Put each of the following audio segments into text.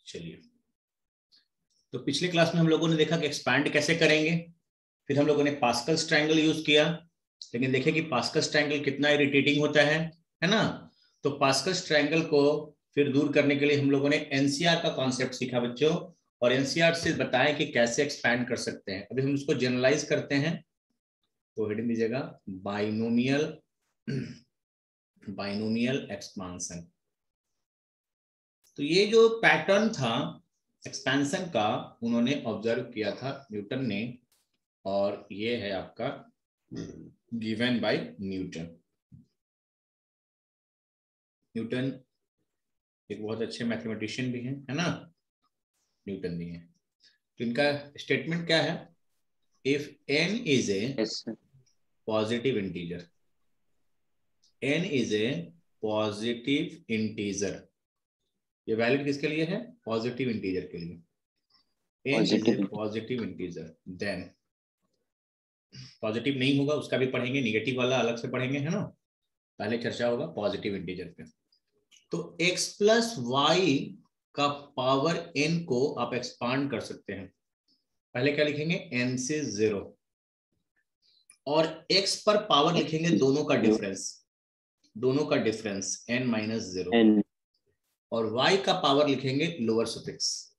चलिए, तो पिछले क्लास में हम लोगों ने देखा कि एक्सपैंड कैसे करेंगे, फिर हम लोगों ने पास्कल्स ट्रायंगल यूज किया, लेकिन देखें कि पास्कल्स ट्रायंगल कितना इरिटेटिंग होता है ना। तो पास्कल्स ट्रायंगल को फिर दूर करने के लिए हम लोगों ने एनसीआर का कॉन्सेप्ट सीखा बच्चों, और एनसीआर से बताएं कि कैसे एक्सपैंड कर सकते हैं। अभी हम इसको जनरलाइज करते हैं, तो हेडिंग दीजिएगा बाइनोमियल एक्सपांसन। तो ये जो पैटर्न था एक्सपेंशन का उन्होंने ऑब्जर्व किया था न्यूटन ने, और ये है आपका गिवन बाय न्यूटन। न्यूटन एक बहुत अच्छे मैथमेटिशियन भी हैं, है ना, न्यूटन भी हैं। तो इनका स्टेटमेंट क्या है? If n is a positive integer, n is a positive integer, ये वैलिड किसके लिए है? पॉजिटिव इंटीजर के लिए। n is a positive integer, then positive नहीं होगा उसका भी पढ़ेंगे, निगेटिव वाला अलग से पढ़ेंगे, है ना, पहले चर्चा होगा पॉजिटिव इंटीजर पे। तो x प्लस वाई का पावर n को आप एक्सपांड कर सकते हैं। पहले क्या लिखेंगे? n से 0, और x पर पावर लिखेंगे दोनों का डिफरेंस n माइनस 0, और y का पावर लिखेंगे लोअर सफिक्स।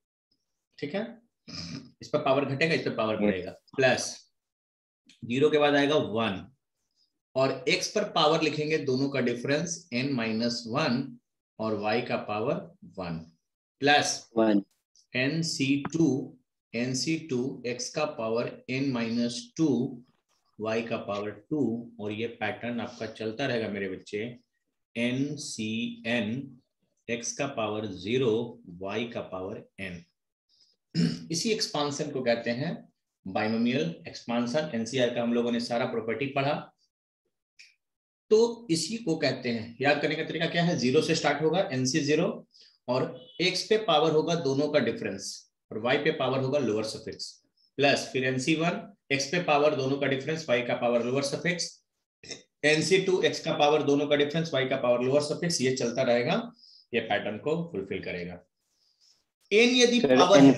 ठीक है, इस पर पावर घटेगा, इस पर पावर बढ़ेगा, प्लस 0 के बाद आएगा 1, और x पर पावर लिखेंगे दोनों का डिफरेंस n माइनस 1 और y का पावर 1, प्लस nc2 x का पावर n माइनस 2 y का पावर 2, और ये पैटर्न आपका चलता रहेगा मेरे बच्चे, ncn x का पावर 0 y का पावर n। इसी एक्सपांसन को कहते हैं बाइनोमियल एक्सपांसन। एनसीआर का हम लोगों ने सारा प्रॉपर्टी पढ़ा, तो इसी को कहते हैं। याद करने का तरीका क्या है? 0 से स्टार्ट होगा, nc 0, और x पे पावर होगा दोनों का डिफरेंस, और y पे पावर होगा लोअर सफिक्स, प्लस फिर nc1 x पे पावर दोनों का डिफरेंस, y का power lower suffix, nc2 x का पावर दोनों का डिफरेंस, y का पावर लोअर सफिक्स। ये चलता रहेगा, ये पैटर्न को फुलफिल करेगा। n यदि पावर है,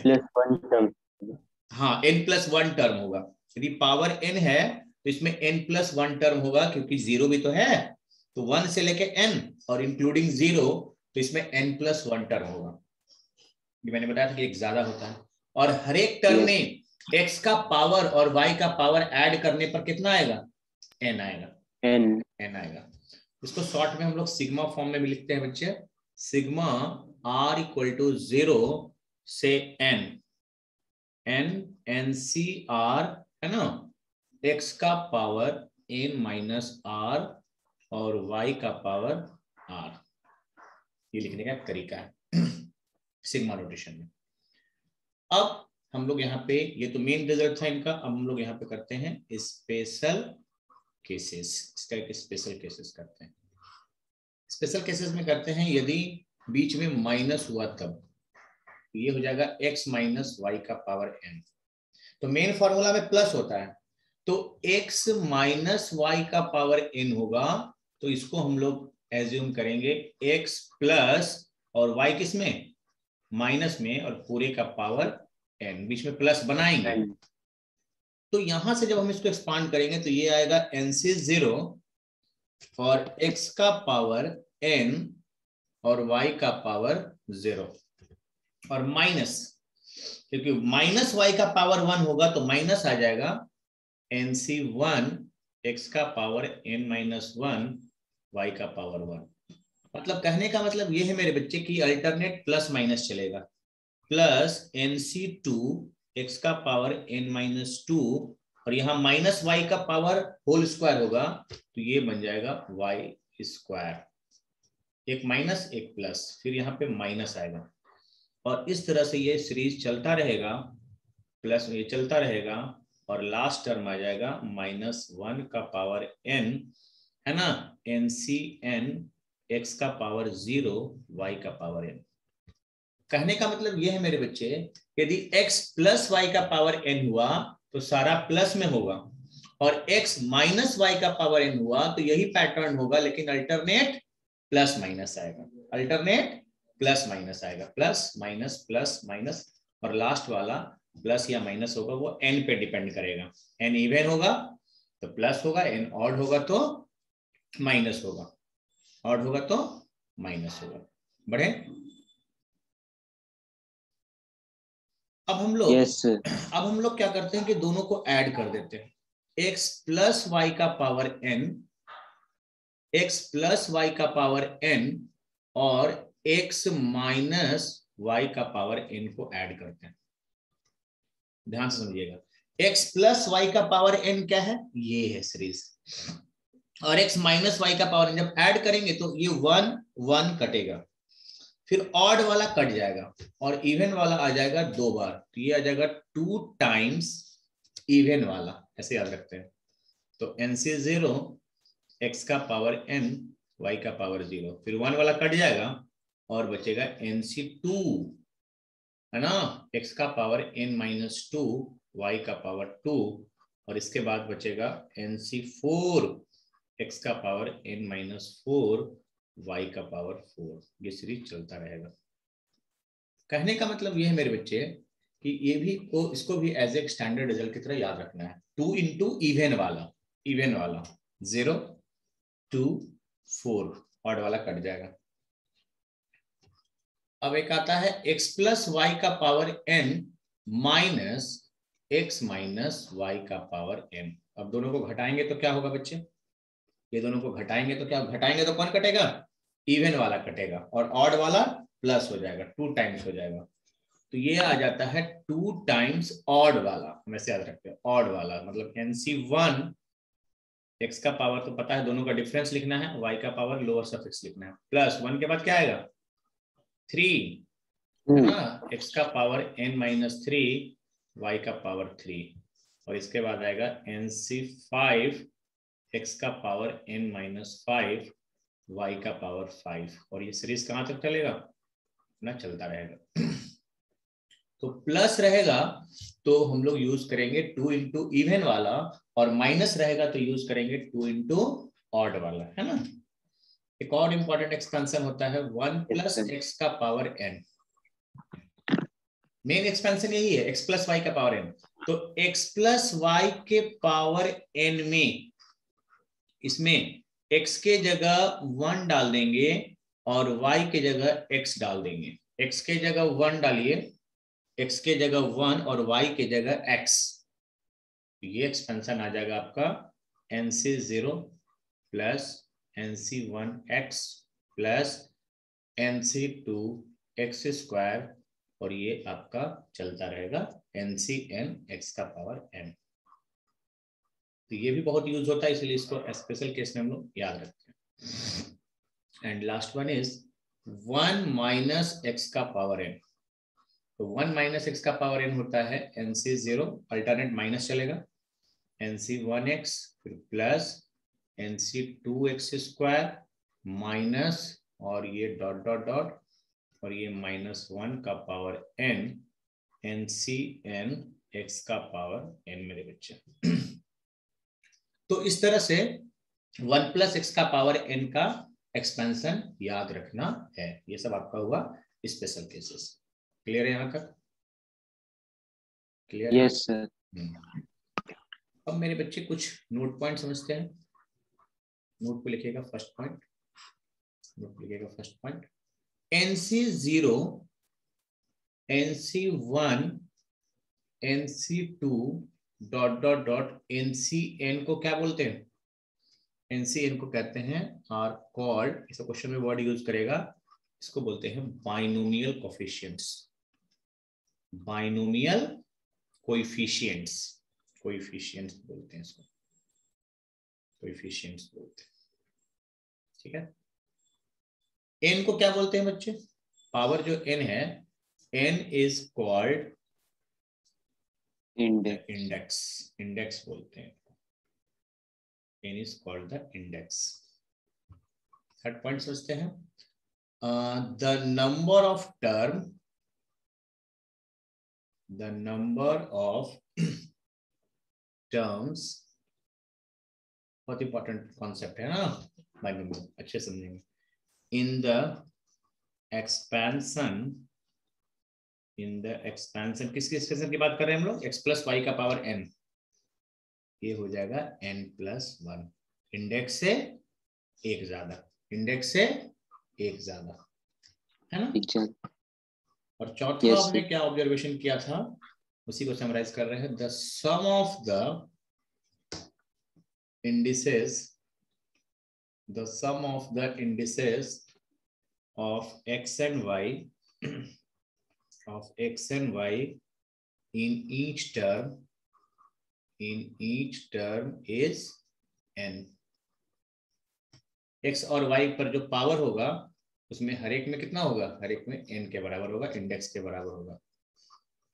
हाँ n+1 टर्म होगा। यदि पावर n है तो इसमें n+1 टर्म होगा, क्योंकि 0 भी तो है, तो 1 से लेके n और इंक्लूडिंग 0, तो इसमें n+1 टर्म होगा। ये मैंने बताया था कि एक ज्यादा होता है, और हर एक टर्म में x का पावर और y का पावर ऐड करने पर कितना आएगा? n आएगा, n आएगा। इसको शॉर्ट में हम लोग सिग्मा फॉर्म में भी लिखते हैं बच्चे, सिग्मा r = 0 से n ncr, है ना, x का पावर n माइनस r और y का पावर r, ये लिखने का तरीका है सिग्मा नोटेशन में। अब हम लोग यहाँ पे, ये तो मेन रिजल्ट था इनका, अब हम लोग यहाँ पे करते हैं स्पेशल केसेस। इसका एक स्पेशल केसेस करते हैं। स्पेशल केसेस में करते हैं यदि बीच में माइनस हुआ तब, ये हो जाएगा x माइनस वाई का पावर n। तो मेन फॉर्मूला में प्लस होता है, तो x माइनस वाई का पावर n होगा, तो इसको हम लोग एज्यूम करेंगे x प्लस, और y किस में? माइनस में, और पूरे का पावर n, बीच में प्लस बनाएंगे। तो यहां से जब हम इसको एक्सपांड करेंगे तो ये आएगा n से 0 और x का पावर n और y का पावर 0, और माइनस, क्योंकि माइनस y का पावर 1 होगा तो माइनस आ जाएगा nc1 x का पावर n माइनस 1 y का पावर 1। मतलब कहने का मतलब ये है मेरे बच्चे की अल्टरनेट प्लस माइनस चलेगा, प्लस nc2 x का पावर n माइनस 2, और यहाँ माइनस y का पावर होल स्क्वायर होगा, तो ये बन जाएगा y स्क्वायर, एक माइनस एक प्लस, फिर यहाँ पे माइनस आएगा, और इस तरह से ये सीरीज चलता रहेगा, प्लस ये चलता रहेगा, और लास्ट टर्म आ जाएगा -1 का पावर n, है ना, ncn x का पावर 0 y का पावर n। कहने का मतलब ये है मेरे बच्चे, यदि x प्लस y का पावर n हुआ तो सारा प्लस में होगा, और x माइनस y का पावर n हुआ तो यही पैटर्न होगा, लेकिन अल्टरनेट प्लस माइनस आएगा, अल्टरनेट प्लस माइनस आएगा, प्लस माइनस, और लास्ट वाला प्लस या माइनस होगा वो n पे डिपेंड करेगा। n इवन होगा तो प्लस होगा, n ऑड होगा तो माइनस होगा, ऑड होगा तो माइनस होगा। बढ़े। अब हम लोग क्या करते हैं कि दोनों को ऐड कर देते हैं। x प्लस वाई का power n, x plus y का पावर n और x माइनस वाई का पावर n को ऐड करते हैं। ध्यान से समझिएगा, x प्लस वाई का पावर n क्या है, ये है सीरीज, और x माइनस वाई का पावर n जब ऐड करेंगे तो ये 1 1 कटेगा, फिर ऑड वाला कट जाएगा और इवन वाला आ जाएगा 2 बार, तो ये आ जाएगा 2 टाइम्स इवन वाला, ऐसे याद रखते हैं। तो NC 0, x का पावर n, y का पावर 0, फिर 1 वाला कट जाएगा और बचेगा NC 2, है ना, x का पावर n माइनस 2, y का पावर 2, और इसके बाद बचेगा NC 4, x का पावर n माइनस 4, y का पावर 4। ये सीरीज चलता रहेगा। कहने का मतलब ये है मेरे बच्चे कि ये भी को इसको भी एज ए स्टैंडर्ड रिजल्ट की तरह याद रखना है। 2 इंटू इवन वाला 0 2 4, ऑड वाला कट जाएगा। अब एक आता है x प्लस वाई का power n minus x minus y का पावर n। अब दोनों को घटाएंगे तो क्या होगा बच्चे, ये दोनों को घटाएंगे तो क्या, घटाएंगे तो कौन कटेगा, इवन वाला कटेगा, और ऑड वाला प्लस हो जाएगा, 2 टाइम्स हो जाएगा। तो ये आ जाता है 2 टाइम्स ऑड वाला, हम ऐसे याद रखते हैं, ऑड वाला मतलब NC1, x का पावर तो पता है, दोनों का डिफरेंस लिखना है, y का पावर लोअर सफिक्स लिखना है, प्लस 1 के बाद क्या आएगा 3, है ना, x का पावर n माइनस 3, y का पावर 3, और इसके बाद आएगा NC5, x का पावर n माइनस 5, y का पावर 5, और ये सीरीज कहां तक चलेगा ना, चलता रहेगा। तो प्लस रहेगा तो हम लोग यूज करेंगे 2 इंटू इवन वाला, और माइनस रहेगा तो यूज करेंगे 2 इंटू ऑड वाला, है ना। एक और इंपॉर्टेंट एक्सपेंशन होता है 1 प्लस एक्स का पावर n। मेन एक्सपेंशन यही है, x प्लस वाई का पावर n। तो x प्लस वाई के पावर n में, इसमें x के जगह 1 डाल देंगे और y के जगह x डाल देंगे। x के जगह 1 डालिए, x के जगह 1 और y के जगह x, ये एक्सपेंशन आ जाएगा आपका NC0 plus NC1x plus NC2x square, और ये आपका चलता रहेगा NCn x का पावर n। तो ये भी बहुत यूज होता है, इसलिए इसको स्पेशल केस में हम लोग याद रखते हैं। And last one is 1 minus x का पावर n। तो 1 माइनस x का पावर n होता है NC0, अल्टरनेट माइनस चलेगा, NC1x फिर प्लस NC2x स्क्वायर माइनस, और ये डॉट डॉट डॉट, और ये -1 का पावर n, NCn x का पावर n मेरे बच्चे। तो इस तरह से 1 प्लस x का पावर n का एक्सपेंशन याद रखना है। ये सब आपका हुआ स्पेशल केसेस। क्लियर है यहाँ तक? क्लियर? Yes sir. अब मेरे बच्चे कुछ नोट पॉइंट समझते हैं। नोट पे लिखिएगा फर्स्ट पॉइंट, नोट पे लिखिएगा first point, NC0, NC1, NC2 dot dot dot NCn को क्या बोलते हैं? NCn को कहते हैं आर कॉल्ड, इस क्वेश्चन में वर्ड यूज करेगा, इसको बोलते हैं binomial coefficients. Binomial coefficients, coefficients बोलते हैं इसको, कोएफिशिएंट्स बोलते हैं, ठीक है। n को क्या बोलते हैं बच्चे? पावर जो n है, n is called index, index बोलते हैं, n is called the index. Third point सोचते हैं, the number of term, the number of terms, बहुत इंपॉर्टेंट कॉन्सेप्ट है ना, बाइनोमियल, अच्छे समझेंगे। In the expansion in the expansion, किसकी एक्सपेंशन की बात कर रहे हैं हम लोग, x प्लस वाई का पावर n, ये हो जाएगा n प्लस 1, इंडेक्स से एक ज्यादा, इंडेक्स से एक ज्यादा, है ना। और चौथा हमने क्या ऑब्जर्वेशन किया था, उसी को समराइज कर रहे हैं, the sum of the indices, the sum of the indices of x and y of x and y in each term is n. x और y पर जो पावर होगा उसमें हर एक में कितना होगा, हर एक में n के बराबर होगा, इंडेक्स के बराबर होगा।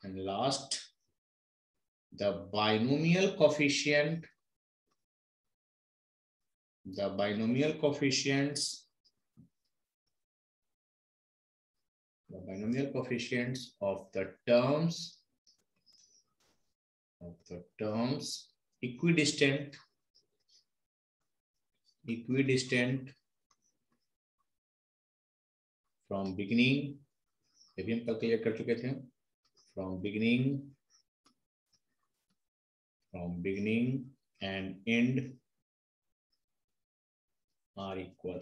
And last, the binomial coefficient, the binomial coefficients of the terms equidistant from beginning, ये भी हम कैलकुलेट कर चुके थे, from beginning and end are equal.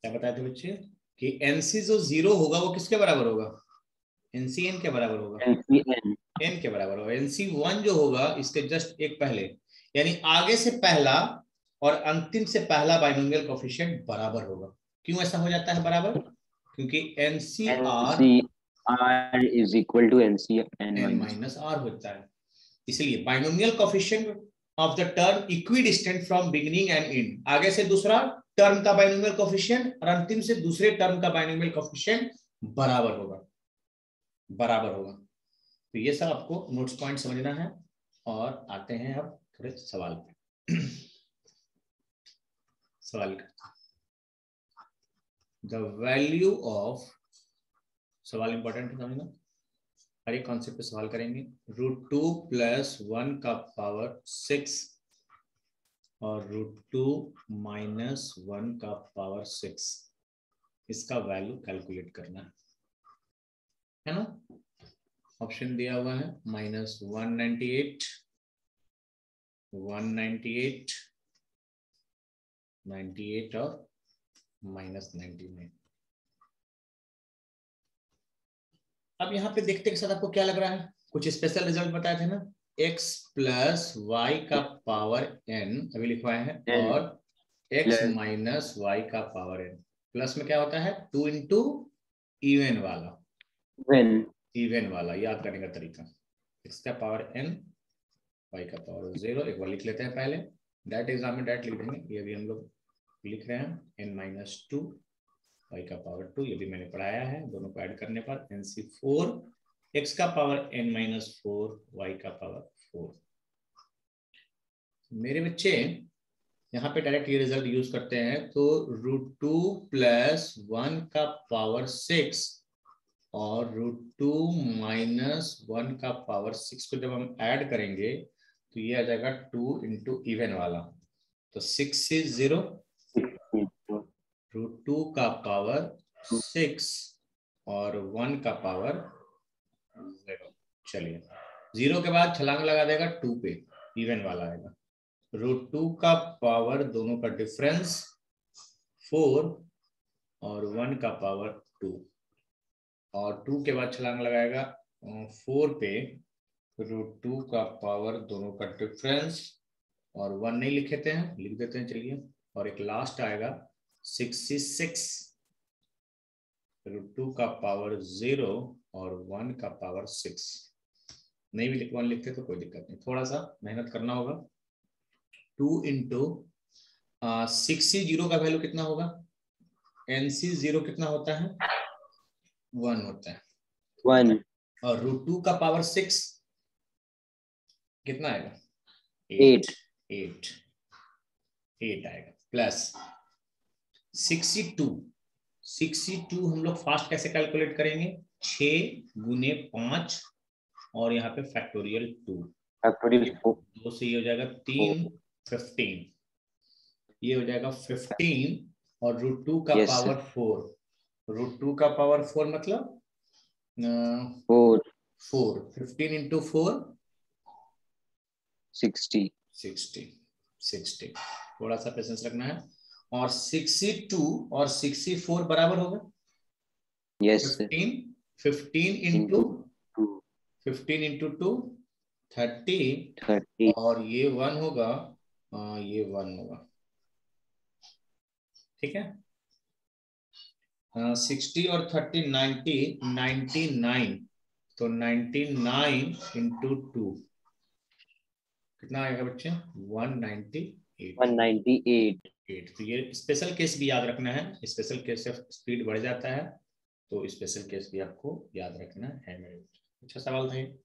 क्या बताए थे बच्चे कि एनसी जो 0 होगा वो किसके बराबर होगा, एनसी एन के बराबर होगा, एन के बराबर होगा। एनसी 1 जो होगा इसके जस्ट एक पहले, यानी आगे से पहला और अंतिम से पहला बाइनोमियल कोएफिशिएंट बराबर होगा। क्यों ऐसा हो जाता है बराबर, क्योंकि n c r is equal to n c n minus r होता है। इसलिए binomial coefficient of the term equidistant from beginning and end, आगे से दूसरा टर्म का बाइनोमियल कोएफिशिएंट और अंतिम से दूसरे टर्म का बाइनोमियल कोएफिशिएंट बराबर होगा, बराबर होगा। तो ये सब आपको नोट्स पॉइंट समझना है। और आते हैं अब थोड़े सवाल पे। सवाल का द वैल्यू ऑफ, सवाल इंपॉर्टेंट है समझना, हर एक कॉन्सेप्ट पे सवाल करेंगे। √2 + 1 का पावर 6 और √2 - 1 का पावर 6, इसका वैल्यू कैलकुलेट करना है ना। ऑप्शन दिया हुआ है -198, 198, 98 और -99। अब यहाँ पे देखते के साथ आपको क्या लग रहा है, कुछ स्पेशल रिजल्ट बताए थे ना, x + y का पावर n अभी लिखवाए हैं, और x - y का पावर n, प्लस में क्या होता है 2 × इवन वाला, याद करने का तरीका, x का पावर n, y का पावर 0, एक बार लिख लेते हैं पहले, डायरेक्ट एग्जाम में डायरेक्ट लिख देंगे, ये भी हम लोग लिख रहे हैं, n - 2 y का पावर 2, ये भी मैंने पढ़ाया है, दोनों को ऐड करने पर NC4, x का पावर n - 4, y का पावर 4। मेरे बच्चे यहाँ पे डायरेक्ट ये रिजल्ट यूज करते हैं, तो √2 + 1 का पावर 6 और √2 - 1 का पावर 6 को जब हम ऐड करेंगे तो ये आ जाएगा 2 × इवन वाला, तो 6 से 0, √2 का पावर 6 और 1 का पावर 0। चलिए 0 के बाद छलांग लगा देगा 2 पे, इवन वाला आएगा, √2 का पावर दोनों का डिफरेंस 4 और 1 का पावर 2, और 2 के बाद छलांग लगाएगा 4 पे, √2 का पावर दोनों का डिफरेंस, और 1 नहीं लिखे थे हैं, लिख देते हैं चलिए, और एक लास्ट आएगा 66, √2 का पावर 0 और 1 का पावर 6। नहीं भी 1 लिखते तो कोई दिक्कत नहीं, थोड़ा सा मेहनत करना होगा। 2 × 6 0 का वैल्यू कितना होगा, NC 0 कितना होता है, 1 होता है, 1, और √2 का पावर 6 कितना आएगा, 8 आएगा, प्लस 62 हम लोग फास्ट कैसे कैलकुलेट करेंगे, 6 × 5 और यहाँ पे फैक्टोरियल 2 से ये हो जाएगा 3, 15, ये हो जाएगा 15 और √2 का Yes, पावर 4, √2 का पावर 4 मतलब 4, 4, 15 इंटू 4 60. 60 थोड़ा सा पेशेंस रखना है। और 62 और 64 बराबर होगा Yes, 15 इंटू into 2, 15 इंटू 2 30 30. और ये 1 होगा, ये 1 होगा, ठीक है। 60 और 30 90, 99, तो 99 इंटू 2 कितना आएगा बच्चे? 198। 198. तो ये स्पेशल केस भी याद रखना है, स्पेशल केस से स्पीड बढ़ जाता है, तो स्पेशल केस भी आपको याद रखना है मेरे बच्चे। अच्छा सवाल था ये।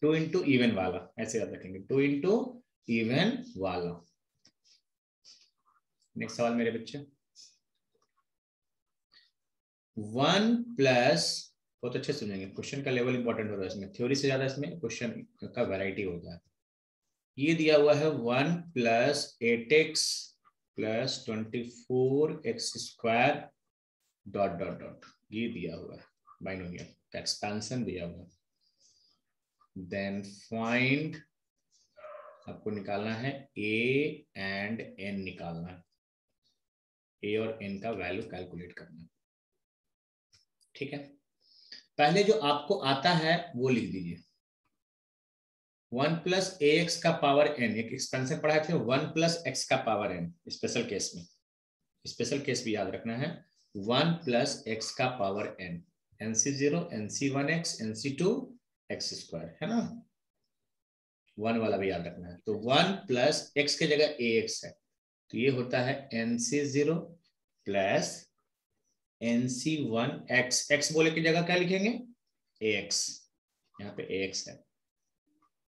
2 इंटू इवन वाला ऐसे याद रखेंगे, 2 इंटू इवन वाला। नेक्स्ट सवाल मेरे बच्चे, 1 प्लस, बहुत अच्छे सुनेंगे, क्वेश्चन का लेवल इंपॉर्टेंट होता है इसमें, थ्योरी से ज्यादा इसमें क्वेश्चन का वैरायटी होता है। ये दिया हुआ है 1 plus 8x plus 24x² dot dot dot, ये दिया हुआ है बाइनोमियल का एक्सपेंशन दिया हुआ है। देन फाइंड, आपको निकालना है a एंड n निकालना है, a और n का वैल्यू कैलकुलेट करना है, ठीक है। पहले जो आपको आता है वो लिख दीजिए, 1 प्लस ax का पावर n, एक एक्सपेंशन पढ़ाए थे 1 प्लस x का पावर n, स्पेशल केस में, स्पेशल केस भी याद रखना है, 1 प्लस x का power n, nc0 nc1x nc2x² है ना, 1 वाला भी याद रखना है। तो 1 प्लस x की जगह ax है, तो ये होता है nc0 प्लस nc1x, x बोले की जगह क्या लिखेंगे ax, यहाँ पे ax है,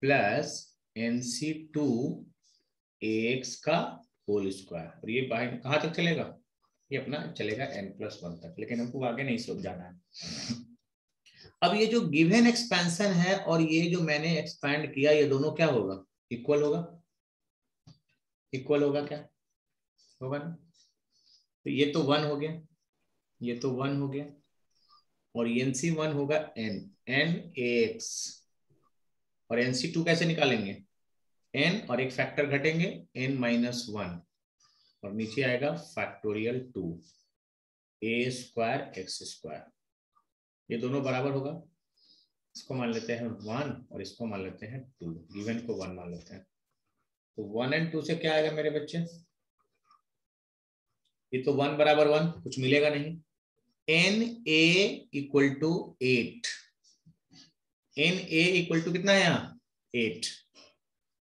प्लस nc2 ax का होल स्क्वायर, और ये बाहर कहाँ तक चलेगा, ये अपना चलेगा n+1 तक, लेकिन हमको आगे नहीं सोच जाना है। अब ये जो गिवन एक्सपेंशन है और ये जो मैंने एक्सपैंड किया, ये दोनों क्या होगा, इक्वल होगा, इक्वल होगा, क्या होगा ना। तो ये तो 1 हो गया, ये तो 1 हो गया, और nc1 होगा n ax, और nc2 कैसे निकालेंगे, n और एक फैक्टर घटेंगे n-1, और नीचे आएगा फैक्टोरियल 2 a²x², ये दोनों बराबर होगा, इसको मान लेते हैं 1 और इसको मान लेते हैं 2, गिवन को 1 मान लेते हैं। तो 1 और 2 से क्या आएगा मेरे बच्चे, ये तो 1 बराबर 1, कुछ मिलेगा नहीं, na equal to 8, na equal to कितना है यहाँ 8,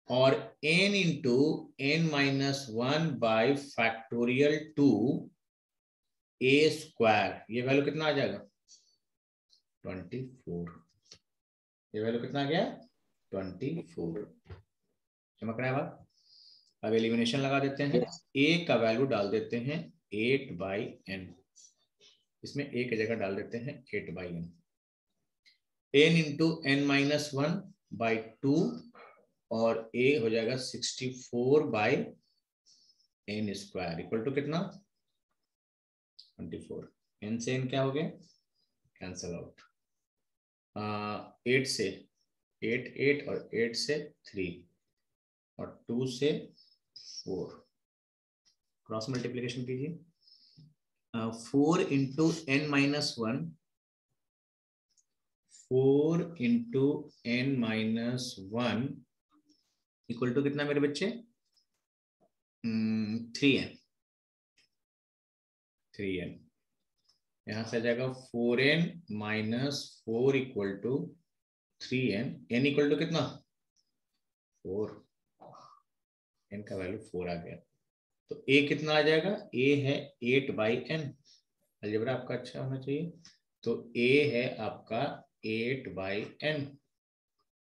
और n into n-1 by factorial 2 a², ये वैल्यू कितना आ जाएगा 24, ये वैल्यू कितना आ गया 24, चमक रहा है बात। अब एलिमिनेशन लगा देते हैं, Yes. a का वैल्यू डाल देते हैं 8/n, इसमें a की जगह डाल देते हैं 8/n, n into n-1 by 2, और a हो जाएगा 64/n² इक्वल टू कितना 24, n से n क्या हो गया कैंसल आउट, 8 से 8 8 और 8 से 3 और 2 से 4, क्रॉस मल्टीप्लीकेशन कीजिए, 4 into n-1, 4 into n-1 equal to कितना मेरे बच्चे 3n, 3n, यहां से आ जाएगा 4n-4 equal to 3n, n equal to कितना 4, n का वैल्यू 4 आ गया, तो a कितना आ जाएगा, a है 8/n, अलजेब्रा आपका अच्छा होना चाहिए, तो a है आपका 8/n,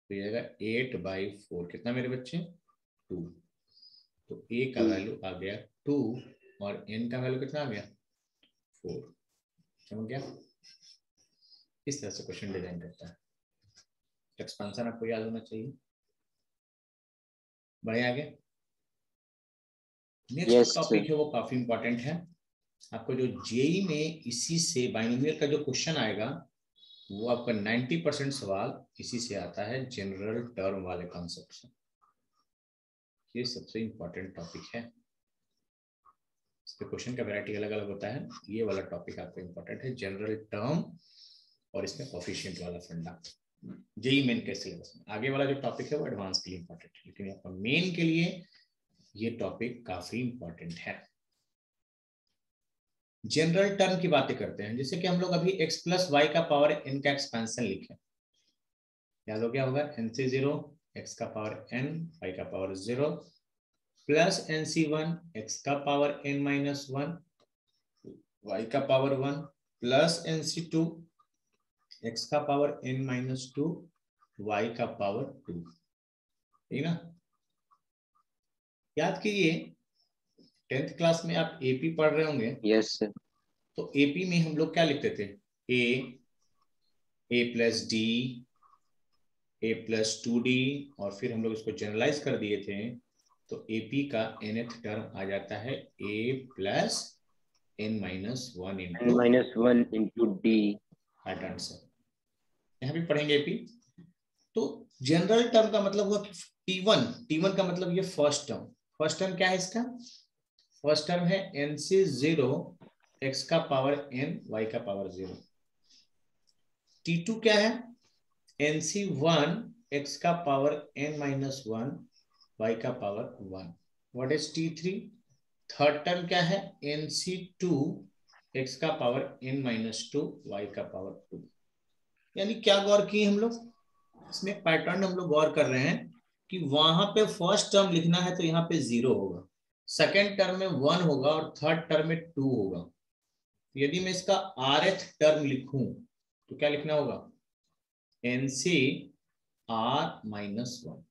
तो ये आएगा 8/4, कितना मेरे बच्चे 2, तो a का वैल्यू आ गया 2 और n का वैल्यू कितना आ गया 4, समझ गया। इस तरह से क्वेश्चन डिजाइन करता है, एक्सपेंशन आपको याद होना चाहिए। बढ़े आगे, नेक्स्ट Yes. टॉपिक है वो काफी इंपॉर्टेंट है, आपको जो जेई में इसी से बाइनोमियल का जो क्वेश्चन आएगा वो आपका 90% सवाल इसी से आता है, जनरल टर्म वाले कॉन्सेप्ट से। ये सबसे इंपॉर्टेंट टॉपिक है। इसके क्वेश्चन का वैरायटी अलग अलग होता है, ये वाला टॉपिक आपको इंपॉर्टेंट है, जनरल टर्म और इसमें कोफिशिएंट वाला फंडा। जेई मेन के सिलेबस में आगे वाला जो टॉपिक है वो एडवांस के लिए इंपॉर्टेंट है, लेकिन आपका मेन के लिए ये टॉपिक काफी इंपॉर्टेंट है। जनरल टर्म की बातें करते हैं, जैसे कि हम लोग अभी x प्लस वाई का पावर n का एक्सपेंशन लिखे, याद हो गया होगा, n से 0 x का पावर n y का पावर 0 प्लस nc1 x का पावर n माइनस 1 y का पावर 1 प्लस nc2 x का पावर n माइनस 2 y का पावर 2, ठीक ना। याद कीजिए 10th क्लास में आप एपी पढ़ रहे होंगे। Yes sir. तो एपी में हम लोग क्या लिखते थे, ए प्लस डी, ए प्लस 2d, और फिर हम लोग इसको जनरलाइज कर दिए थे तो एपी का nth टर्म आ जाता है a plus n minus 1 into -1 into D. Right answer. यहाँ भी पढ़ेंगे एपी। तो जनरल टर्म का मतलब हुआ कि टी वन का मतलब ये फर्स्ट टर्म। फर्स्ट टर्म क्या है इसका, फर्स्ट टर्म है n से 0 x का पावर n y का पावर 0। T2 क्या है, nc1 x का पावर n माइनस 1 y का power 1। What is T3, third term क्या है, nc2 x का पावर n माइनस 2 y का पावर 2। यानी क्या गौर किए हम लोग, इसमें पैटर्न हम लोग गौर कर रहे हैं कि वहां पे फर्स्ट टर्म लिखना है तो यहाँ पे 0 होगा, सेकेंड टर्म में 1 होगा और थर्ड टर्म में 2 होगा। यदि मैं इसका rth टर्म लिखूं तो क्या लिखना होगा, nc r माइनस 1।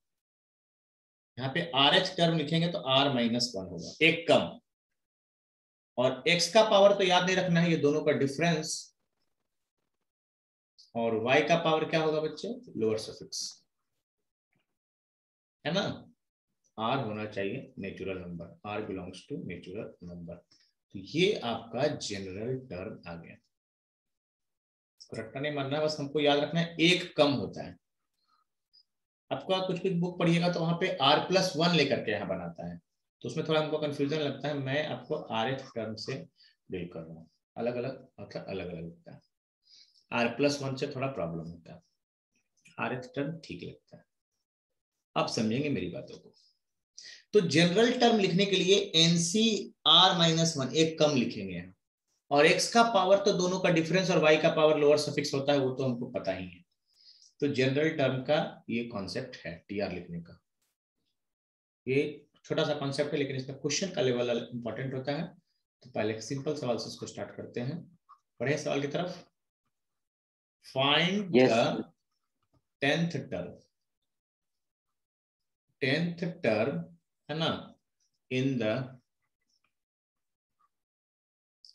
यहाँ पे rth टर्म लिखेंगे तो r माइनस 1 होगा, एक कम। और x का पावर तो याद नहीं रखना है, ये दोनों का डिफरेंस। और y का पावर क्या होगा बच्चे, लोअर सफिक्स, है ना। r होना चाहिए natural number, r belongs to natural number. तो ये आपका जनरल टर्म आ गया। रट्टा नहीं मारना है, बस हमको याद रखना है एक कम होता है। आपको कुछ कुछ बुक पढ़िएगा तो वहां पे r+1 लेकर के यहाँ बनाता है, तो उसमें थोड़ा हमको कंफ्यूजन लगता है। मैं आपको rth टर्म से डील कर रहा हूँ, अलग अलग मतलब अलग अलग लगता है। r+1 से थोड़ा प्रॉब्लम होता है, rth टर्म ठीक लगता है। आप समझेंगे मेरी बातों को। तो जनरल टर्म लिखने के लिए NCR-1 एक कम लिखेंगे, और x का पावर तो दोनों का डिफरेंस और y का पावर लोअर सफिक्स होता है, वो तो हमको पता ही है। तो जनरल टर्म का ये कॉन्सेप्ट है टीआर लिखने का। ये छोटा सा कॉन्सेप्ट है, लेकिन इसका क्वेश्चन का लेवल इंपॉर्टेंट होता है। तो पहले सिंपल सवाल से इसको स्टार्ट करते हैं, पढ़े सवाल की तरफ। Find yes the 10th term, 10th term है ना, in the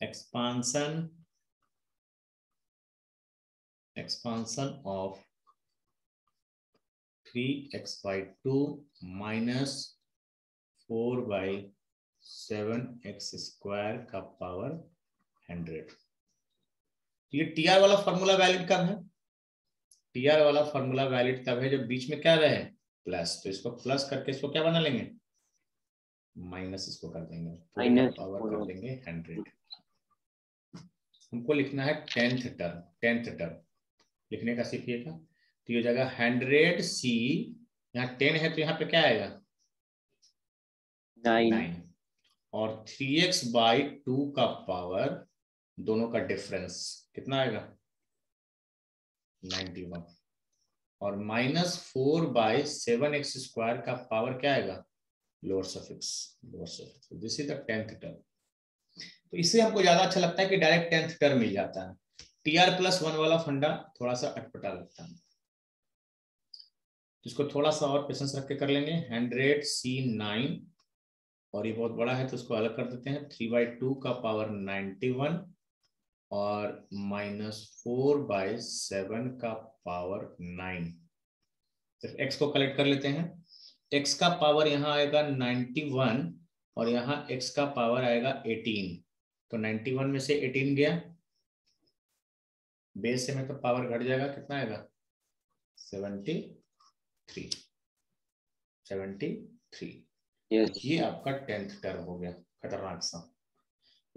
expansion of 3x by 2 minus 4 by 7x square का पावर 100। ये टीआर वाला फॉर्मूला वैलिड कब है, टीआर वाला फॉर्मूला वैलिड तब है जब बीच में क्या रहे, प्लस। तो इसको प्लस करके इसको क्या बना लेंगे, माइनस इसको कर देंगे, पूरे का पावर कर देंगे 100। हमको लिखना है 10th टर्म, 10th टर्म लिखने का सीखिएगा। तो ये जगह 100c, यहाँ 10 है तो यहाँ पे क्या आएगा 9, और 3x बाई 2 का पावर, दोनों का डिफरेंस कितना आएगा 91, और -4 बाई 7x स्क्वायर का पावर क्या आएगा lower suffix, lower suffix. This is the 10th term. तो इससे हमको ज्यादा अच्छा लगता है कि डायरेक्ट 10th टर्म मिल जाता है। TR+1 वाला फंडा थोड़ा सा अटपटा लगता है, इसको थोड़ा सा और पेशेंस रख के कर लेंगे। 100c9, और ये बहुत बड़ा है तो इसको अलग कर देते हैं। 3/2 का पावर 91 और -4/7 का पावर 9। सिर्फ x को कलेक्ट कर लेते हैं। x का पावर यहाँ आएगा 91 और यहाँ x का पावर आएगा 18, तो 91 में से 18 गया, बेस से में तो पावर घट जाएगा, कितना आएगा 73। 73 yes, ये आपका 10th टर्म हो गया, खतरनाक सा।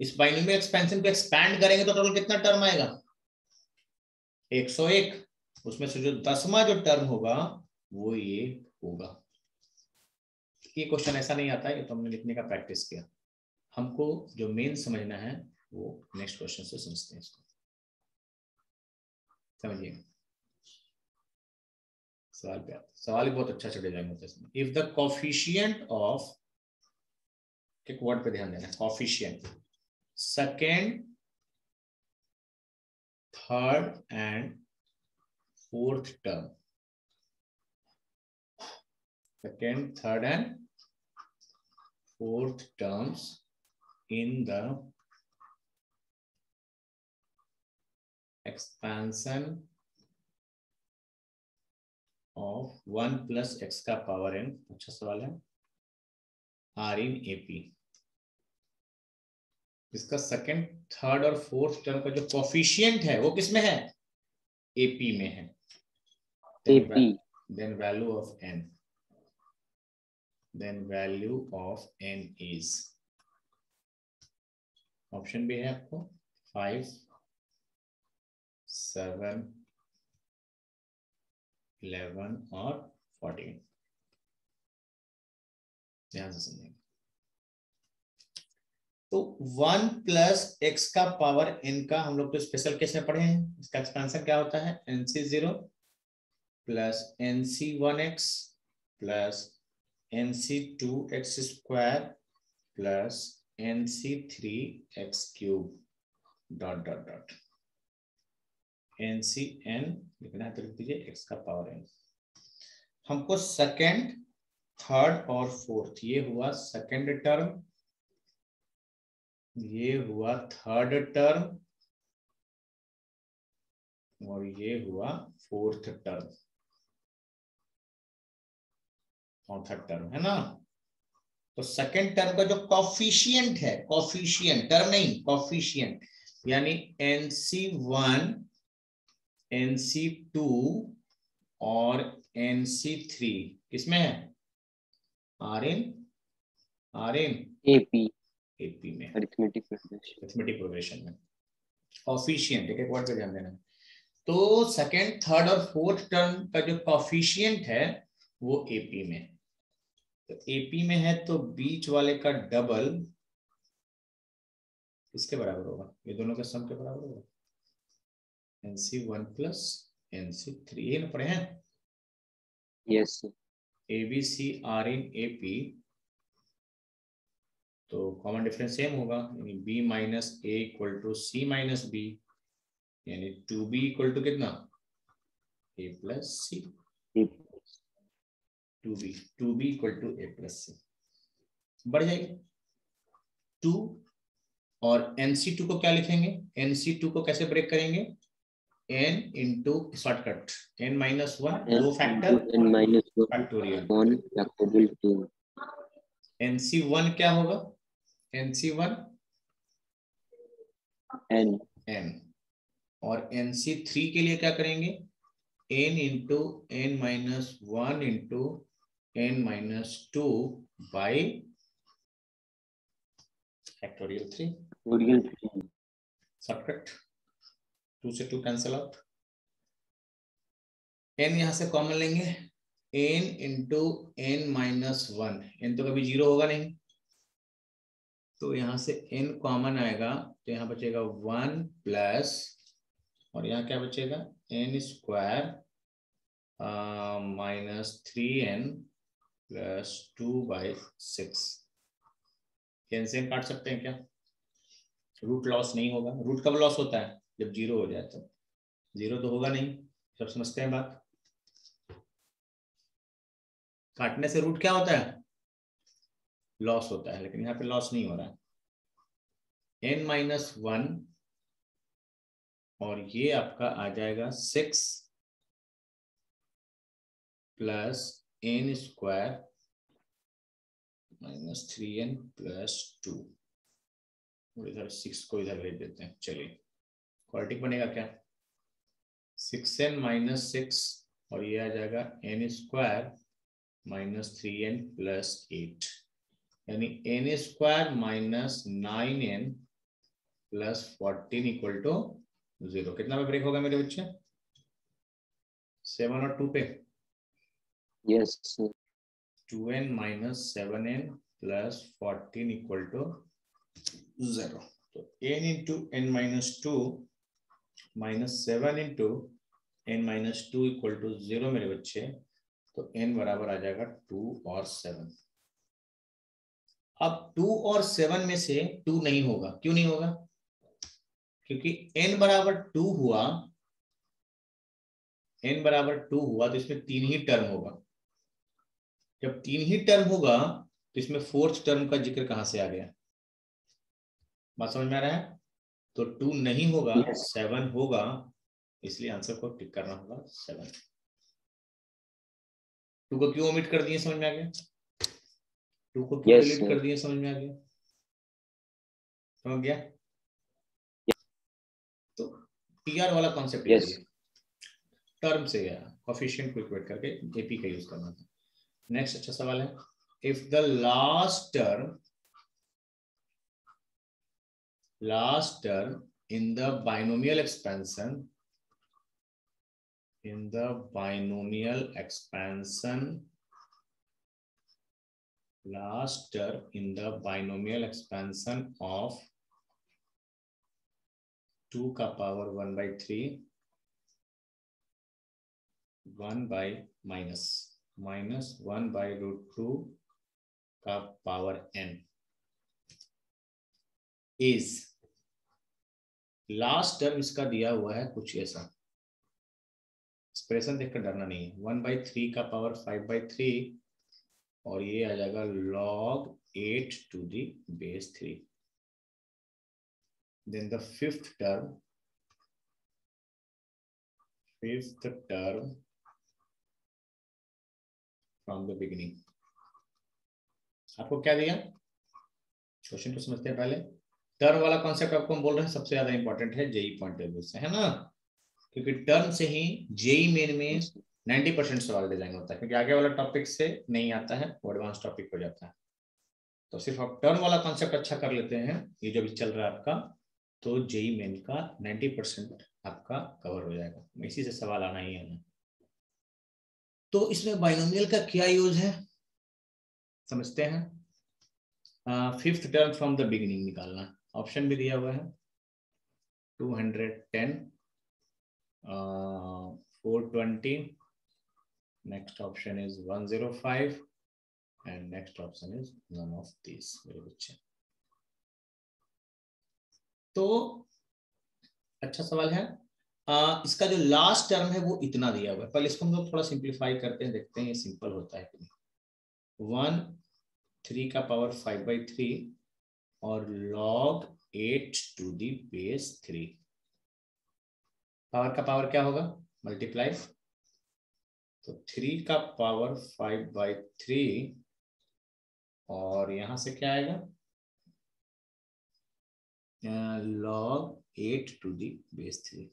इस बाइनोमियल एक्सपेंशन को एक्सपैंड करेंगे तो टोटल कितना टर्म आएगा 101। उसमें से जो 10वां जो टर्म होगा वो ये होगा। ये क्वेश्चन ऐसा नहीं आता है, ये तो हमने लिखने का प्रैक्टिस किया। हमको जो मेन समझना है वो नेक्स्ट क्वेश्चन से समझते हैं इसको। समझिए सवाल पे आते, सवाल ही बहुत अच्छा चले जाएंगे इसमें। इफ द कोफिशिएंट ऑफ, एक वर्ड पे ध्यान देना, coefficient second, third and fourth term, second, third and fourth terms in the expansion of 1 plus x का पावर n, अच्छा सवाल है, r in AP। इसका सेकंड, थर्ड और फोर्थ टर्म का जो कोफिशिएंट है वो किसमें है AP में है। AP, then value of n, then value of n is, option भी है आपको 5, 7, 11 और 14। ध्यान से समझेंगे। तो 1 प्लस एक्स का पावर n का हम लोग तो स्पेशल केस में पढ़े हैं। इसका एक्सपेंशन क्या होता है nc0 plus nc1x plus nc2x square plus nc3x cube dot dot dot ncn लिखना है तो लिख दीजिए x का पावर n। हमको सेकेंड, थर्ड और फोर्थ, ये हुआ सेकेंड टर्म, ये हुआ थर्ड टर्म और ये हुआ फोर्थ टर्म, चौथा टर्म है ना। तो सेकेंड टर्म का जो कॉफिशिएंट है, कॉफिशिएंट टर्म नहीं कॉफिशिएंट, यानी nc1, nc2 और nc3 किसमें है r in AP में, अरिथमेटिक प्रोग्रेशन में। कॉफिशिएंट एक एक वर्ड पे ध्यान देना। तो सेकेंड, थर्ड और फोर्थ टर्म का जो कॉफिशिएंट है वो AP में, तो AP में है तो बीच वाले का डबल किसके बराबर होगा, ये दोनों के सम के बराबर होगा, nc1 प्लस nc3, ये ना पढ़े हैं। Yes, ABC r in AP, तो कॉमन डिफरेंस सेम होगा, यानी b minus a equal to c minus b, यानी 2b इक्वल टू कितना a plus c, 2b equal to a plus c बढ़ जाएगी 2। और nc2 को क्या लिखेंगे, nc2 को कैसे ब्रेक करेंगे, n into shortcut n minus 1 दो फैक्टर फैक्टोरियल, nc1 क्या होगा, nc1 n, और nc3 के लिए क्या करेंगे, n into n minus 1 into n minus 2 by factorial 3, shortcut 2 से 2 कैंसल आउट, n यहां से कॉमन लेंगे, n into n minus 1, n तो कभी 0 होगा नहीं, तो यहां से n कॉमन आएगा तो यहाँ बचेगा 1 प्लस, और यहाँ क्या बचेगा n square minus 3n plus 2/6। n से काट सकते हैं क्या, रूट लॉस नहीं होगा। रूट कब लॉस होता है, जब 0 हो जाए, तो 0 तो होगा नहीं, सब समझते हैं बात। काटने से रूट क्या होता है, लॉस होता है, लेकिन यहाँ पे लॉस नहीं हो रहा है। n माइनस 1 और ये आपका आ जाएगा 6 plus n square minus 3n plus 2, और इधर 6 को इधर भेज देते हैं। चलिए क्वाड्रेटिक बनेगा क्या, 6n माइनस 6 और ये आ जाएगा n square minus 3n plus 8, यानी n square minus 9n plus 14 equal to 0। कितना पे ब्रेक होगा मेरे बच्चे, 7 और 2 पे, yes sir, 2n minus 7n plus 14 equal to 0। तो n into n minus 2 minus 7 into n minus 2 equal to 0 मेरे बच्चे। तो n बराबर आ जाएगा 2 और 7। अब 2 और 7 में से 2 नहीं होगा, क्यों नहीं होगा, क्योंकि n बराबर 2 हुआ, n बराबर 2 हुआ तो इसमें 3 ही टर्म होगा। जब 3 ही टर्म होगा तो इसमें 4th टर्म का जिक्र कहां से आ गया, बात समझ में आ रहा है। तो 2 नहीं होगा, यस 7 होगा, इसलिए आंसर को टिक करना होगा 7। 2 को क्यों ओमिट कर दिए समझ में आ गया, 2 को क्यों यस डिलीट सर, कर दिए समझ में आ गया, समझ गया। तो टीआर वाला कॉन्सेप्ट यही यस है, टर्म से गया, कोफिशिएंट को इक्वेट करके एपी का यूज करना था। नेक्स्ट अच्छा सवाल है, if the last term in the binomial expansion last term in the binomial expansion of 2 का पावर 1/3 1 by minus 1/√2 का power n is, last term इसका दिया हुआ है कुछ ऐसा, एक्सप्रेशन देखकर डरना नहीं है, 1/3 का पावर 5/3 और ये आ जाएगा log 8 to the base 3। Then the fifth term from the beginning. आपको क्या दिया, क्वेश्चन को समझते हैं पहले। टर्म वाला कॉन्सेप्ट आपको हम बोल रहे हैं सबसे ज्यादा इंपॉर्टेंट है जेई पॉइंट ऑफ व्यू से, है ना, क्योंकि टर्म से ही जेई मेन में 90% सवाल डिजाइन होता है, क्योंकि आगे वाला टॉपिक से नहीं आता है, वो एडवांस टॉपिक हो जाता है। तो सिर्फ आप टर्म वाला कॉन्सेप्ट अच्छा कर लेते हैं, ये जो भी चल रहा है आपका, तो जेई मेन का 90% आपका कवर हो जाएगा, इसी से सवाल आना ही आना। तो इसमें बाइनोमियल का क्या यूज है समझते हैं। Fifth term from the beginning निकालना, ऑप्शन भी दिया हुआ है 210 420, next option is 105 and next option is none of this मेरे बच्चे। तो अच्छा सवाल है। इसका जो लास्ट टर्म है वो इतना दिया हुआ है, पहले इसको हम लोग थोड़ा सिंप्लीफाई करते हैं, देखते हैं ये सिंपल होता है कि नहीं। 3 का पावर 5/3 और log 8 to the base 3, power का पावर क्या होगा, मल्टीप्लाई, तो 3 का पावर 5/3 और यहां से क्या आएगा, log 8 to the base 3।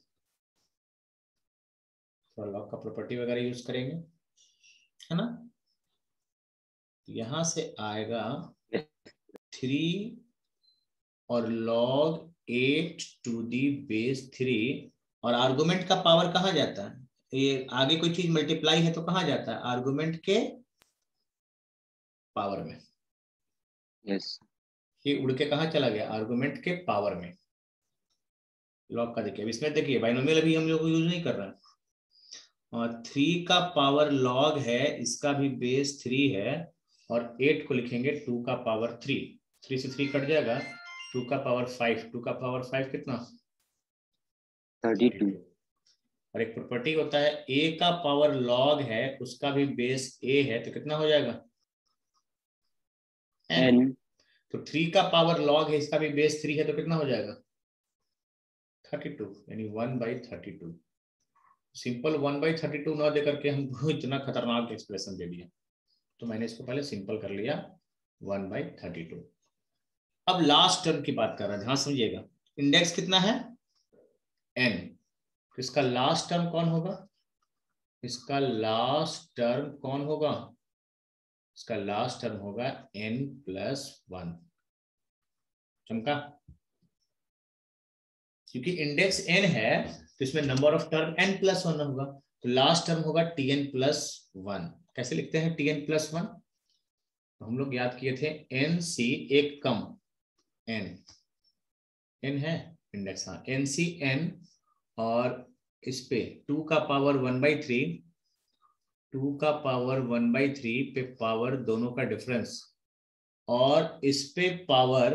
तो log का प्रॉपर्टी वगैरह यूज करेंगे, है ना। यहां से आएगा 3 और log 8 to the base 3, और आर्गुमेंट का पावर कहाँ जाता है, ये आगे कोई चीज मल्टीप्लाई है तो कहाँ जाता है, आर्गुमेंट के पावर में। यस ये उड़ के कहाँ चला गया, आर्गुमेंट के पावर में। लॉग का देखिए, अब इसमें देखिए बाइनोमियल अभी हम लोग यूज नहीं कर रहे हैं, और 3 का पावर लॉग है, इसका भी बेस 3 है, और 8 को लिखेंगे 2 का पावर 3, 3 से 3 कट जाएगा, 2 का पावर 5, 2 का पावर 5 कितना 32। और एक प्रॉपर्टी होता है a का पावर लॉग है, उसका भी बेस a है, तो कितना हो जाएगा n। तो 3 का पावर लॉग है, इसका भी बेस 3 है, तो कितना हो जाएगा 32, यानी 1/32। सिंपल 1/32 ना दे करके हमको इतना खतरनाक एक्सप्रेशन दे दिया, तो मैंने इसको पहले सिंपल कर लिया 1/32। अब लास्ट टर्म की बात कर रहा है, ध्यान समझिएगा। इंडेक्स कितना है n, तो इसका लास्ट टर्म कौन होगा, इसका लास्ट टर्म कौन होगा, इसका लास्ट टर्म होगा n+1। चमका, क्योंकि इंडेक्स n है तो इसमें नंबर ऑफ टर्म n+1 होगा, तो लास्ट टर्म होगा tn+1। कैसे लिखते हैं tn+1, तो हम लोग याद किए थे nc एक कम n है इंडेक्स, हाँ nc n, और इस पे 2 का पावर 1/3, 2 का पावर 1/3 पे पावर दोनों का डिफरेंस, और इस पे पावर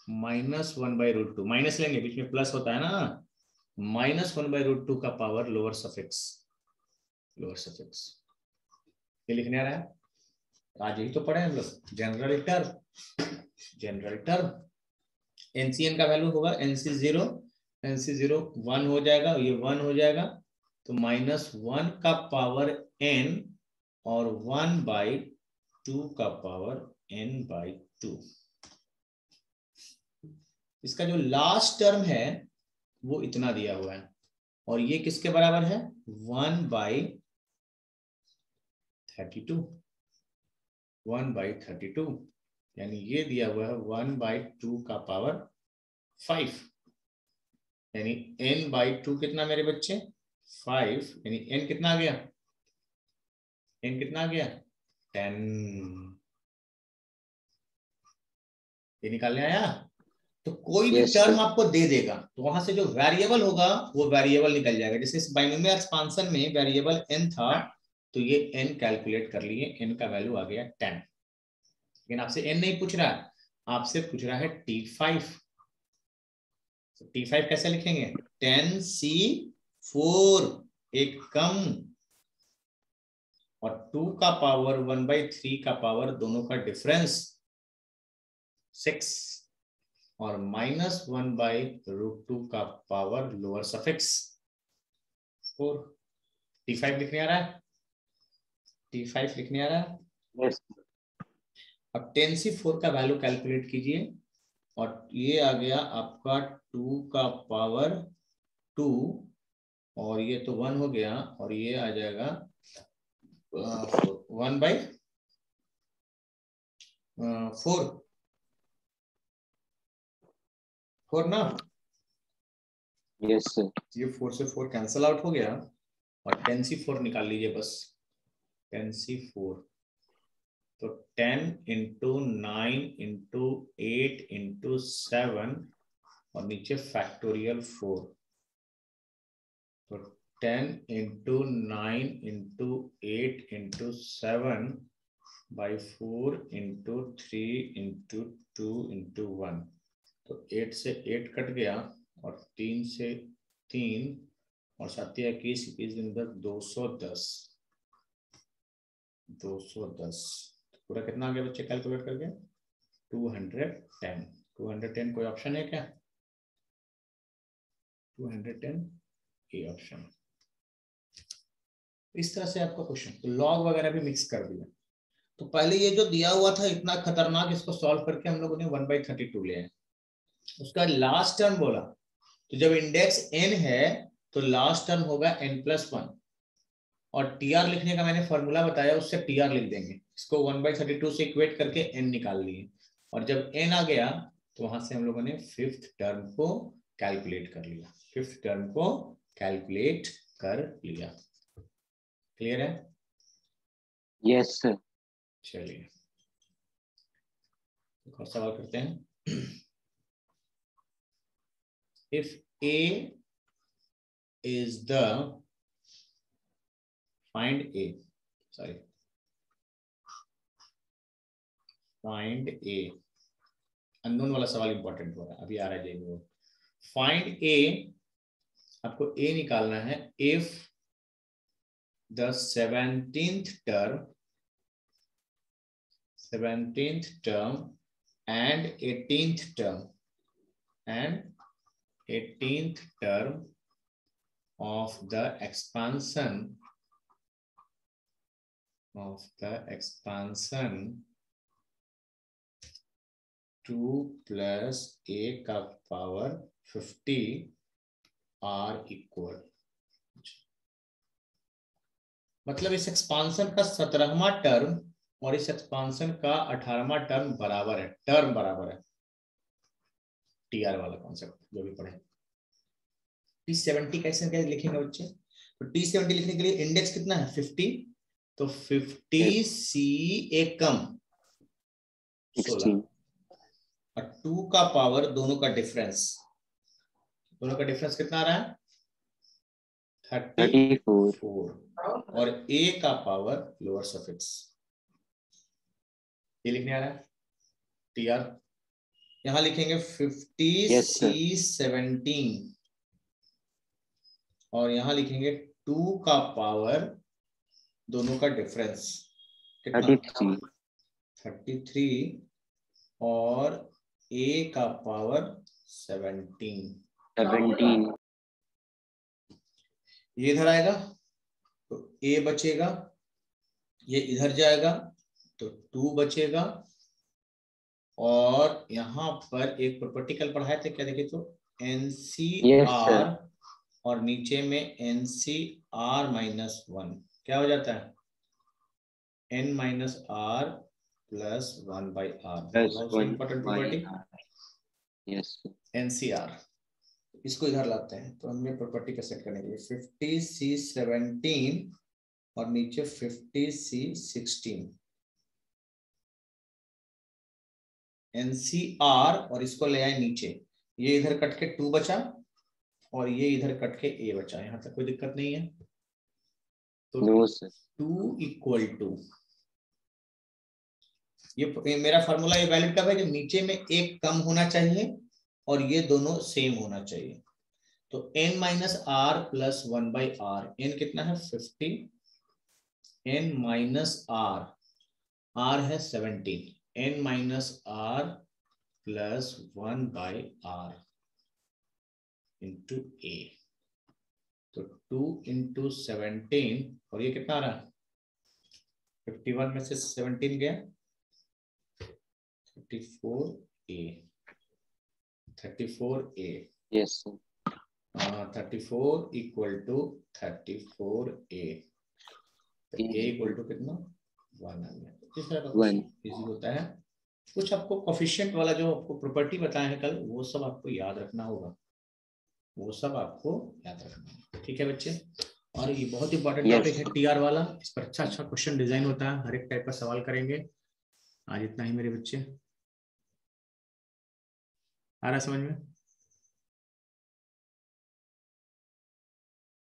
-1/√2, माइनस लेंगे बीच में प्लस होता है ना, -1/√2 का power lower suffix, lower suffix. ये लिखने आ रहा है, आज यही तो पढ़े हम लोग, general term, general term. NCN का वैल्यू होगा NC0, NC0 1 हो जाएगा, ये 1 हो जाएगा, तो -1 का पावर n और 1/2 का पावर n/2। इसका जो लास्ट टर्म है वो इतना दिया हुआ है, और ये किसके बराबर है 1/32, 1/32, यानी ये दिया हुआ है 1/2 का पावर 5, यानी n/2 कितना मेरे बच्चे 5, यानी n कितना आ गया, n कितना आ गया 10। ये निकालने आया, तो कोई भी Yes, टर्म sir. आपको दे देगा तो वहां से जो वेरिएबल होगा वो वेरिएबल निकल जाएगा। जैसे इस बाइनोमियल एक्सपांशन में वेरिएबल n था, तो ये n कैलकुलेट कर लिए, n का वैल्यू आ गया 10। लेकिन आपसे n नहीं पूछ रहा है, आपसे पूछ रहा है T5। तो T5 कैसे लिखेंगे 10C4 एक कम, और 2 का पावर 1/3 का पावर दोनों का डिफरेंस 6, और -1/√2 का पावर लोअर सफिक्स 4। T5 लिखने आ रहा है, T5 लिखने आ रहा है। Yes. अब 10C4 का वैल्यू कैलकुलेट कीजिए, और ये आ गया आपका 2 का पावर 2, और ये तो 1 हो गया, और ये आ जाएगा 1/4, 4 ना, Yes, sir. ये 4 से 4 कैंसल आउट हो गया, और 10C4 निकाल लीजिए बस, 10C4, तो 10 × 9 × 8 × 7, और नीचे फैक्टोरियल 4, तो 10 × 9 × 8 × 7/4 × 3 × 2 × 1, तो 8 से 8 कट गया, और 3 से 3, और 7 21, 210, 210 पूरा कितना आ गया बच्चे कैलकुलेट करके 210। 210 कोई ऑप्शन है क्या, 210 ए ऑप्शन। इस तरह से आपका क्वेश्चन, तो लॉग वगैरह भी मिक्स कर दिया। तो पहले ये जो दिया हुआ था इतना खतरनाक, इसको सॉल्व करके हम लोगों ने 1/32 ले आए। उसका लास्ट टर्म बोला, तो जब इंडेक्स n है तो लास्ट टर्म होगा n+1, और टीआर लिखने का मैंने फॉर्मूला बताया, उससे टीआर लिख देंगे, इसको 1/32 से इक्वेट करके n निकाल लिए, और जब n आ गया तो वहां से हम लोगों ने फिफ्थ टर्म को कैलकुलेट कर लिया, फिफ्थ टर्म को कैलकुलेट कर लिया। क्लियर है? Yes, sir. चलिए एक और सवाल करते हैं। If a is the find a unknown वाला सवाल इंपॉर्टेंट हो रहा है, अभी आ रहा है वो। फाइंड a, आपको a निकालना है, if the 17th term and 18th term of the expansion 2 plus a का पावर 50 r इक्वल, मतलब इस एक्सपांशन का 17वां टर्म और इस एक्सपांशन का 18वां टर्म बराबर है, टर्म बराबर है। टीआर वाला कॉन्सेप्ट जो भी पढ़े। T70 कैसे लिखेंगे बच्चे? तो T70 लिखने के लिए इंडेक्स कितना है 50, तो 50 सी एक कम 16 और 2 का पावर, दोनों का डिफरेंस कितना आ रहा है 34 और a का पावर लोअर सफिक्स, ये लिखने आ रहा है टीआर। यहां लिखेंगे 50 सी 17 और यहां लिखेंगे 2 का पावर, दोनों का डिफरेंस कितना 33 और a का पावर 17। ये इधर आएगा तो a बचेगा, ये इधर जाएगा तो 2 बचेगा, और यहां पर एक प्रॉपर्टी कल पढ़ाए थे, क्या देखे तो NCR और नीचे में NCR -1 क्या हो जाता है N - R + 1/R। Important property NCR, इसको इधर लाते हैं तो हमें प्रॉपर्टी का सेट करने के लिए 50 C 17 और नीचे 50 C 16 NCR और इसको ले आए नीचे, ये इधर कट के 2 बचा और ये इधर कट के a बचा, यहां तक कोई दिक्कत नहीं है। तो 2 = 2, ये मेरा फार्मूला ये वैलिड कब है जब नीचे में एक कम होना चाहिए और ये दोनों सेम होना चाहिए। तो n - R + 1/R, n कितना है 50, n - R है 17, n - R + 1/R into a, तो 2 × 17 और ये कितना आ रहा है 51 में से 17 गया 34a 34 = 34a, तो a = कितना 1 आ गया। इस तरह का इजी होता है। कुछ आपको कोफिशिएंट वाला जो आपको प्रॉपर्टी बताया है कल, वो सब आपको याद रखना होगा, ठीक है बच्चे। और ये बहुत इंपॉर्टेंट टॉपिक है टीआर वाला, इस पर अच्छा क्वेश्चन डिजाइन होता है, हर एक टाइप का सवाल करेंगे। आज इतना ही मेरे बच्चे, आ रहा समझ में?